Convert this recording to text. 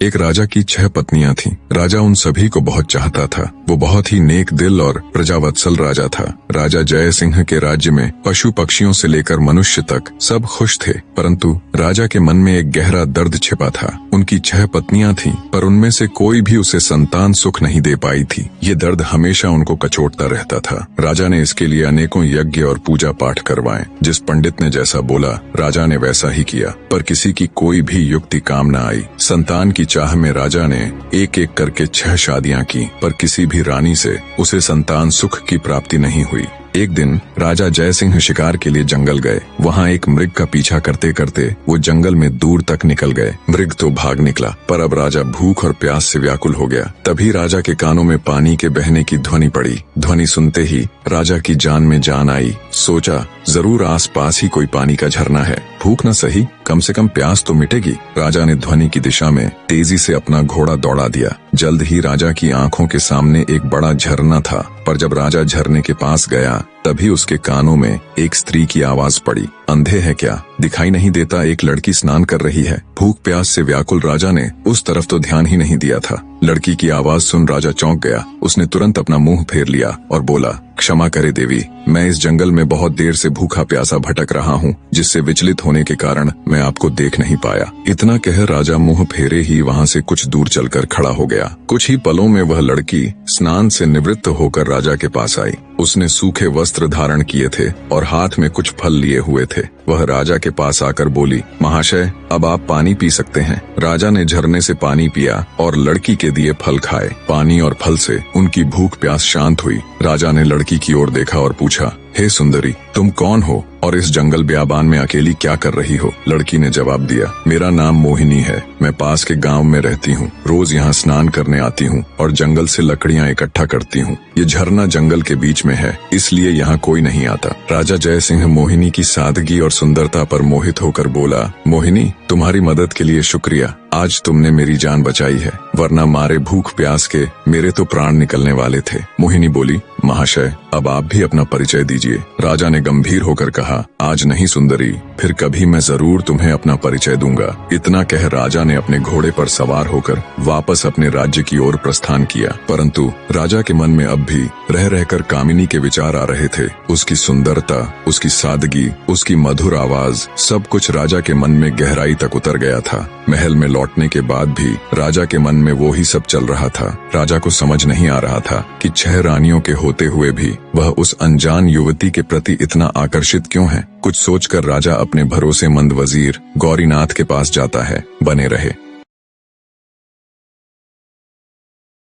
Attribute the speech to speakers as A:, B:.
A: एक राजा की 6 पत्नियां थीं। राजा उन सभी को बहुत चाहता था। वो बहुत ही नेक दिल और प्रजावत्सल राजा था। राजा जय सिंह के राज्य में पशु पक्षियों से लेकर मनुष्य तक सब खुश थे, परंतु राजा के मन में एक गहरा दर्द छिपा था। उनकी 6 पत्नियां थीं, पर उनमें से कोई भी उसे संतान सुख नहीं दे पाई थी। ये दर्द हमेशा उनको कचोटता रहता था। राजा ने इसके लिए अनेकों यज्ञ और पूजा पाठ करवाए। जिस पंडित ने जैसा बोला, राजा ने वैसा ही किया, पर किसी की कोई भी युक्ति काम न आई। संतान की चाह में राजा ने एक एक करके 6 शादियां की, पर किसी भी रानी से उसे संतान सुख की प्राप्ति नहीं हुई। एक दिन राजा जय सिंह शिकार के लिए जंगल गए। वहाँ एक मृग का पीछा करते करते वो जंगल में दूर तक निकल गए। मृग तो भाग निकला, पर अब राजा भूख और प्यास से व्याकुल हो गया। तभी राजा के कानों में पानी के बहने की ध्वनि पड़ी। ध्वनि सुनते ही राजा की जान में जान आई। सोचा, जरूर आसपास ही कोई पानी का झरना है। भूख न सही, कम से कम प्यास तो मिटेगी। राजा ने ध्वनि की दिशा में तेजी से अपना घोड़ा दौड़ा दिया। जल्द ही राजा की आंखों के सामने एक बड़ा झरना था, पर जब राजा झरने के पास गया, तभी उसके कानों में एक स्त्री की आवाज पड़ी। अंधे है क्या? दिखाई नहीं देता? एक लड़की स्नान कर रही है। भूख प्यास से व्याकुल राजा ने उस तरफ तो ध्यान ही नहीं दिया था। लड़की की आवाज सुन राजा चौंक गया। उसने तुरंत अपना मुंह फेर लिया और बोला, क्षमा करे देवी, मैं इस जंगल में बहुत देर से भूखा प्यासा भटक रहा हूँ, जिससे विचलित होने के कारण मैं आपको देख नहीं पाया। इतना कह राजा मुंह फेरे ही वहाँ से कुछ दूर चलकर खड़ा हो गया। कुछ ही पलों में वह लड़की स्नान से निवृत्त होकर राजा के पास आई। उसने सूखे वस्त्र धारण किए थे और हाथ में कुछ फल लिए हुए थे। वह राजा के पास आकर बोली, महाशय, अब आप पानी पी सकते हैं। राजा ने झरने से पानी पिया और लड़की के दिए फल खाए। पानी और फल से उनकी भूख प्यास शांत हुई। राजा ने लड़की की ओर देखा और पूछा, हे सुंदरी, तुम कौन हो और इस जंगल ब्याबान में अकेली क्या कर रही हो? लड़की ने जवाब दिया, मेरा नाम मोहिनी है। मैं पास के गांव में रहती हूँ। रोज यहाँ स्नान करने आती हूँ और जंगल से लकड़ियाँ इकट्ठा करती हूँ। ये झरना जंगल के बीच में है, इसलिए यहाँ कोई नहीं आता। राजा जय सिंह मोहिनी की सादगी और सुंदरता पर मोहित होकर बोला, मोहिनी, तुम्हारी मदद के लिए शुक्रिया। आज तुमने मेरी जान बचाई है, वरना मारे भूख प्यास के मेरे तो प्राण निकलने वाले थे। मोहिनी बोली, महाशय, अब आप भी अपना परिचय दीजिए। राजा ने गंभीर होकर कहा, आज नहीं सुंदरी, फिर कभी मैं जरूर तुम्हें अपना परिचय दूंगा। इतना कह राजा ने अपने घोड़े पर सवार होकर वापस अपने राज्य की ओर प्रस्थान किया। परंतु राजा के मन में अब भी रह रहकर कामिनी के विचार आ रहे थे। उसकी सुंदरता, उसकी सादगी, उसकी मधुर आवाज, सब कुछ राजा के मन में गहराई तक उतर गया था। महल में लौटने के बाद भी राजा के मन में वो ही सब चल रहा था। राजा को समझ नहीं आ रहा था कि 6 रानियों के होते हुए भी वह उस अनजान युवती के प्रति इतना आकर्षित क्यों है। कुछ सोचकर राजा अपने भरोसेमंद वजीर गौरीनाथ के पास जाता है। बने रहे।